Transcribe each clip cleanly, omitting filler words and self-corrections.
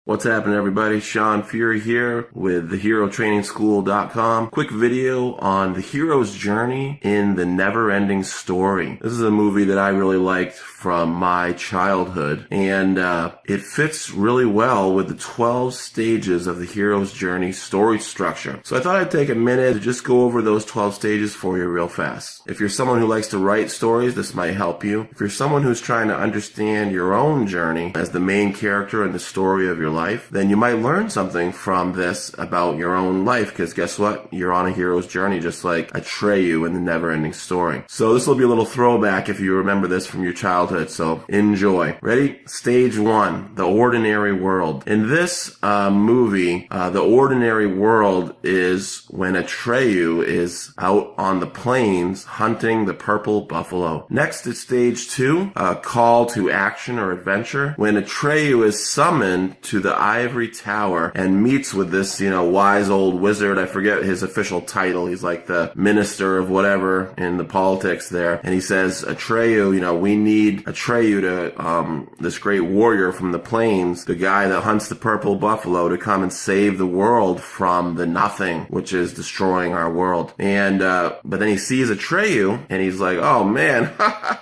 What's happening, everybody? Shawn Furey here with theherotrainingschool.com. Quick video on the hero's journey in The Never-Ending Story. This is a movie that I really liked from my childhood, and it fits really well with the 12 stages of the hero's journey story structure. So I thought I'd take a minute to just go over those 12 stages for you real fast. If you're someone who likes to write stories, this might help you. If you're someone who's trying to understand your own journey as the main character in the story of your life, then you might learn something from this about your own life, because guess what? You're on a hero's journey just like Atreyu in The Never-Ending Story. So this will be a little throwback if you remember this from your childhood, so enjoy. Ready? Stage 1, The Ordinary World. In this movie, the ordinary world is when Atreyu is out on the plains hunting the purple buffalo. Next is Stage 2, Call to Action or Adventure, when Atreyu is summoned to the Ivory Tower and meets with this, wise old wizard. I forget his official title. He's like the minister of whatever in the politics there. And he says, Atreyu, we need Atreyu to, this great warrior from the plains, the guy that hunts the purple buffalo, to come and save the world from the nothing, which is destroying our world. And, but then he sees Atreyu and he's like, oh man,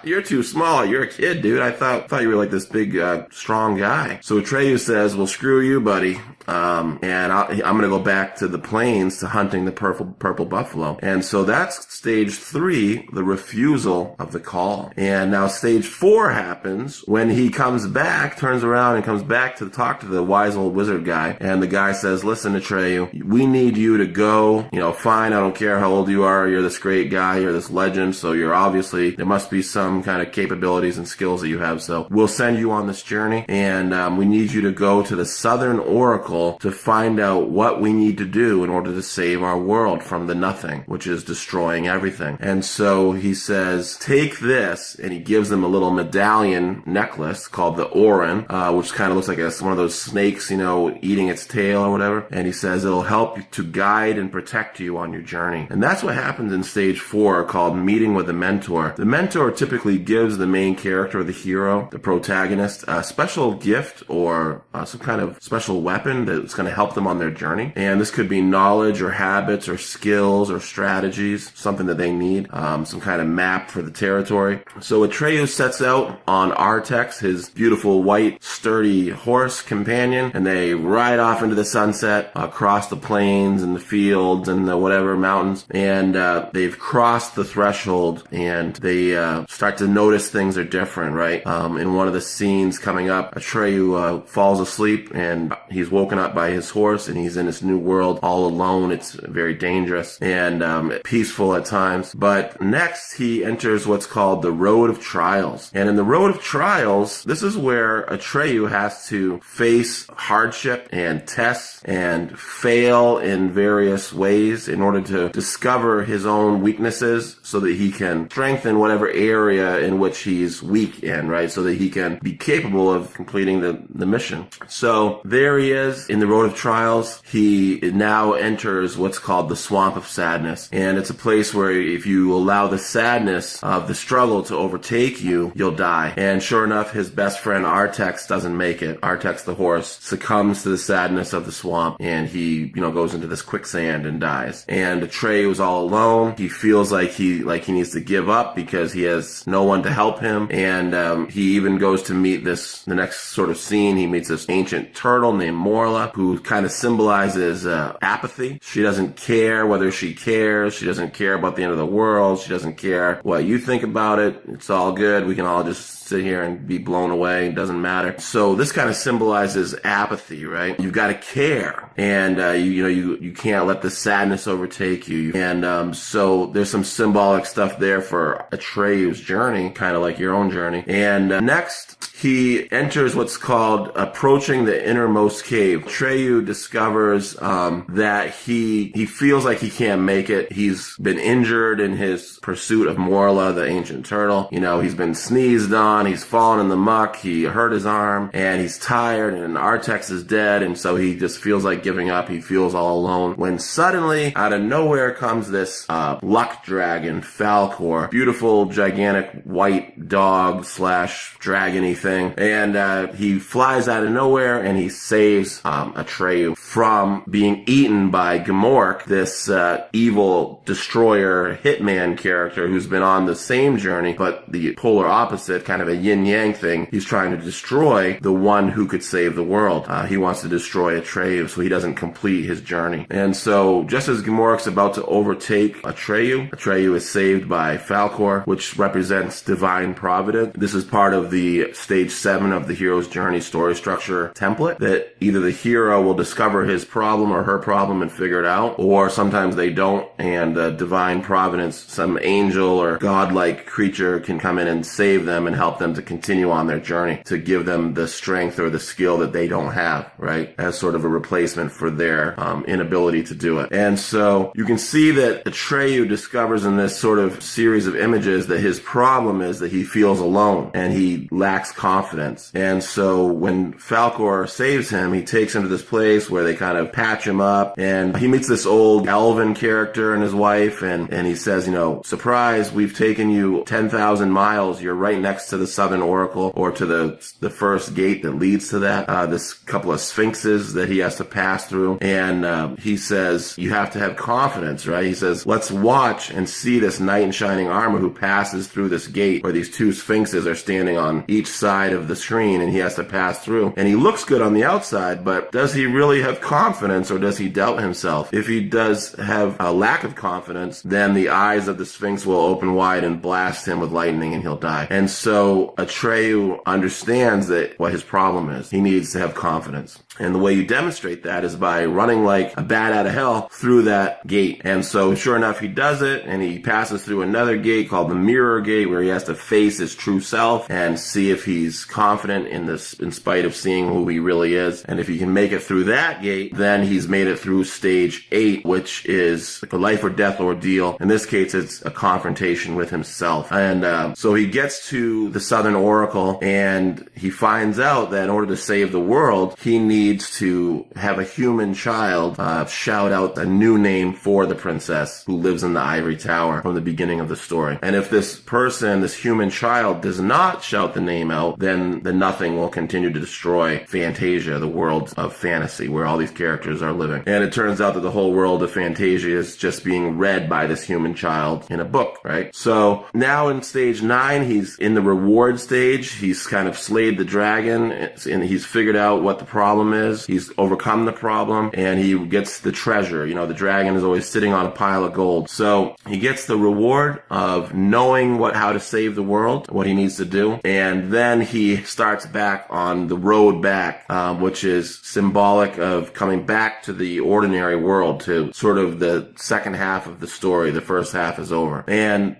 you're too small. You're a kid, dude. I thought you were like this big, strong guy. So Atreyu says, well, screw you, buddy. And I'm going to go back to the plains to hunting the purple buffalo. And so that's stage 3, the refusal of the call. And now stage 4 happens when he comes back, turns around and comes back to talk to the wise old wizard guy. And the guy says, listen, Atreyu, we need you to go, fine. I don't care how old you are. You're this great guy. You're this legend. So you're obviously, there must be some kind of capabilities and skills that you have. So we'll send you on this journey, and we need you to go to the Southern Oracle to find out what we need to do in order to save our world from the nothing, which is destroying everything. And so he says, take this, and he gives them a little medallion necklace called the Oran, which kind of looks like one of those snakes, eating its tail or whatever. And he says it'll help you to guide and protect you on your journey. And that's what happens in stage 4, called meeting with a mentor. The mentor typically gives the main character, the hero, the protagonist, a special gift or some kind of special weapon that's going to help them on their journey. And this could be knowledge or habits or skills or strategies, something that they need, some kind of map for the territory. So Atreyu sets out on Artex, his beautiful white sturdy horse companion, and they ride off into the sunset across the plains and the fields and the whatever mountains, and they've crossed the threshold, and they start to notice things are different, right? In one of the scenes coming up, Atreyu falls asleep and he's woken up by his horse, and he's in this new world all alone. It's very dangerous and peaceful at times. But next he enters what's called the Road of Trials. And in the Road of Trials, this is where Atreyu has to face hardship and tests and fail in various ways in order to discover his own weaknesses so that he can strengthen whatever area in which he's weak in, right? So that he can be capable of completing the mission. So there he is in the Road of Trials. He now enters what's called the Swamp of Sadness. And it's a place where if you allow the sadness of the struggle to overtake you, you'll die. And sure enough, his best friend Artex doesn't make it. Artex the horse succumbs to the sadness of the swamp, and he, goes into this quicksand and dies. And Atreyu is all alone. He feels like he needs to give up because he has no one to help him. And he even goes to meet the next sort of scene, he meets this ancient turtle named Morla, who kind of symbolizes apathy. She doesn't care whether she cares. She doesn't care about the end of the world. She doesn't care what you think about it. It's all good. We can all just sit here and be blown away. It doesn't matter. So this kind of symbolizes apathy, right? You've got to care, and you can't let the sadness overtake you. And so there's some symbolic stuff there for Atreyu's journey, kind of like your own journey. And next, he enters what's called approaching the innermost cave. Atreyu discovers that he feels like he can't make it. He's been injured in his pursuit of Morla, the ancient turtle. He's been sneezed on. He's fallen in the muck. He hurt his arm, and he's tired, and Artex is dead, and so he just feels like giving up. He feels all alone. When suddenly, out of nowhere, comes this luck dragon, Falcor. Beautiful, gigantic, white dog / dragony thing. everything. And he flies out of nowhere and he saves Atreyu from being eaten by Gamork, this evil destroyer hitman character who's been on the same journey, but the polar opposite, kind of a yin-yang thing. He's trying to destroy the one who could save the world. He wants to destroy Atreyu so he doesn't complete his journey. And so just as Gamork's about to overtake Atreyu is saved by Falkor, which represents divine providence. This is part of the stage 7 of the hero's journey story structure template, that either the hero will discover his problem or her problem and figure it out, or sometimes they don't, and divine providence, some angel or godlike creature can come in and save them and help them to continue on their journey, to give them the strength or the skill that they don't have, right? As sort of a replacement for their inability to do it. And so you can see that Atreyu discovers in this sort of series of images that his problem is that he feels alone and he lacks confidence. And so when Falkor saves him, he takes him to this place where they kind of patch him up, and he meets this old elven character and his wife, and he says, you know, surprise, we've taken you 10,000 miles. You're right next to the Southern Oracle, or to the first gate that leads to that. This couple of sphinxes that he has to pass through. And he says, you have to have confidence, right? He says, let's watch and see this knight in shining armor who passes through this gate where these two sphinxes are standing on each side of the screen, and he has to pass through. And he looks good on the outside, but does he really have confidence, or does he doubt himself? If he does have a lack of confidence, then the eyes of the sphinx will open wide and blast him with lightning and he'll die. And so Atreyu understands that what his problem is. He needs to have confidence. And the way you demonstrate that is by running like a bat out of hell through that gate. And so sure enough, he does it, and he passes through another gate called the Mirror Gate, where he has to face his true self and see if he's confident in this, in spite of seeing who he really is. And if he can make it through that gate, then he's made it through stage 8, which is like a life or death ordeal. In this case, it's a confrontation with himself. And so he gets to the Southern Oracle, and he finds out that in order to save the world, he needs to have a human child shout out a new name for the princess who lives in the ivory tower from the beginning of the story. And if this person, this human child, does not shout the name out, then the nothing will continue to destroy Fantasia, the world of fantasy where all these characters are living. And it turns out that the whole world of Fantasia is just being read by this human child in a book, right? So now in stage 9, he's in the reward stage. He's kind of slayed the dragon, and he's figured out what the problem is. He's overcome the problem, and he gets the treasure. You know, the dragon is always sitting on a pile of gold. So he gets the reward of knowing how to save the world, what he needs to do. And then he starts back on the road back, which is symbolic of coming back to the ordinary world, to sort of the second half of the story. The first half is over.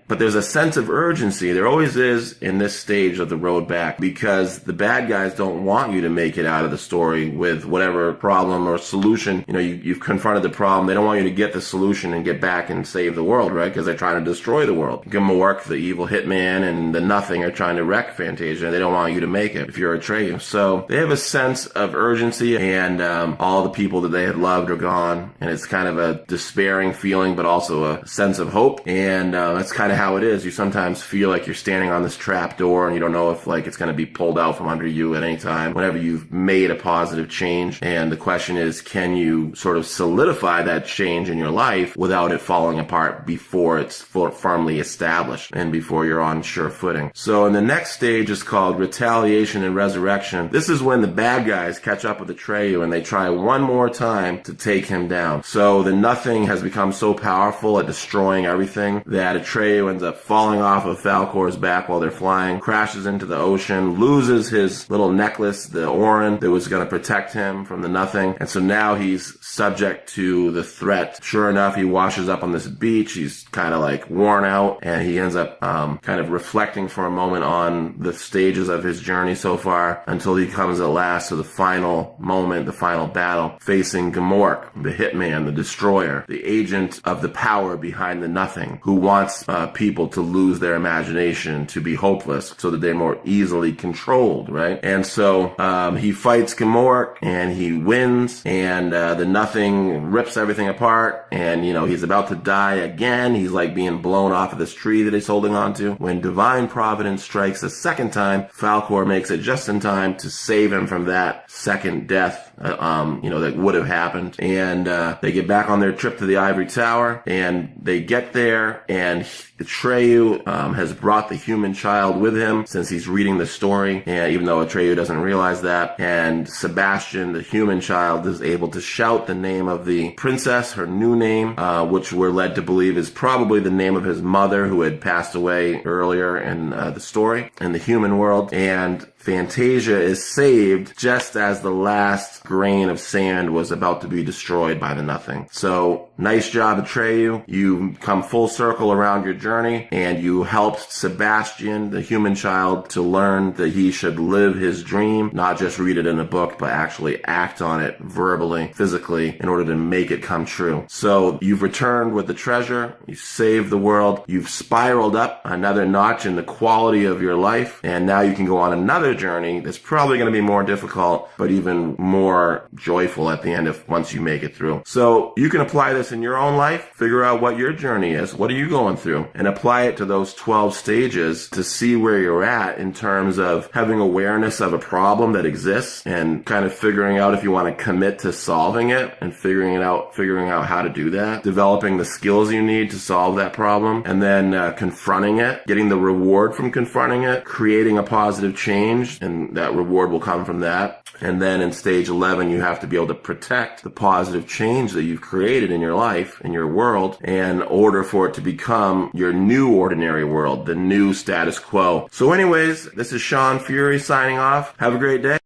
But there's a sense of urgency. There always is in this stage of the road back, because the bad guys don't want you to make it out of the story with whatever problem or solution. You know, you've confronted the problem. They don't want you to get the solution and get back and save the world, right? Because they're trying to destroy the world. Gamork, the evil hitman, and the Nothing are trying to wreck Fantasia. They don't want you to make it if you're Atreyu. So they have a sense of urgency, and all the people that they had loved are gone. And it's kind of a despairing feeling, but also a sense of hope. And that's kind of how it is. You sometimes feel like you're standing on this trap door, and you don't know if like it's going to be pulled out from under you at any time whenever you've made a positive change. And the question is, can you sort of solidify that change in your life without it falling apart before it's firmly established and before you're on sure footing? So in the next stage is called Retaliation and Resurrection. This is when the bad guys catch up with Atreyu and they try one more time to take him down. So the Nothing has become so powerful at destroying everything that Atreyu ends up falling off of Falkor's back while they're flying, crashes into the ocean, loses his little necklace, the Oran, that was going to protect him from the Nothing. And so now he's subject to the threat. Sure enough, he washes up on this beach. He's kind of like worn out, and he ends up kind of reflecting for a moment on the stages of his journey so far, until he comes at last to the final moment, the final battle, facing Gamork, the hitman, the destroyer, the agent of the power behind the Nothing, who wants people to lose their imagination, to be hopeless, so that they're more easily controlled, right? And so he fights Gamork, and he wins, and the Nothing rips everything apart, and, you know, he's about to die again. He's like being blown off of this tree that he's holding on to, when divine providence strikes a second time, Falkor makes it just in time to save him from that second death, that would have happened. And they get back on their trip to the Ivory Tower, and they get there, and Atreyu has brought the human child with him since he's reading the story, and even though Atreyu doesn't realize that. And Sebastian, the human child, is able to shout the name of the princess, her new name, which we're led to believe is probably the name of his mother, who had passed away earlier in the story, in the human world. And Fantasia is saved just as the last grain of sand was about to be destroyed by the Nothing. So, nice job, Atreyu. You come full circle around your journey, and you helped Sebastian, the human child, to learn that he should live his dream, not just read it in a book, but actually act on it verbally, physically, in order to make it come true. So, you've returned with the treasure, you saved the world, you've spiraled up another notch in the quality of your life, and now you can go on another journey that's probably going to be more difficult, but even more joyful at the end once you make it through. So you can apply this in your own life, figure out what your journey is, what are you going through, and apply it to those 12 stages to see where you're at in terms of having awareness of a problem that exists and kind of figuring out if you want to commit to solving it and figuring out how to do that, developing the skills you need to solve that problem, and then confronting it, getting the reward from confronting it, creating a positive change, and that reward will come from that. And then in stage 11, you have to be able to protect the positive change that you've created in your life, in your world, in order for it to become your new ordinary world, the new status quo. So anyways, this is Shawn Furey signing off. Have a great day.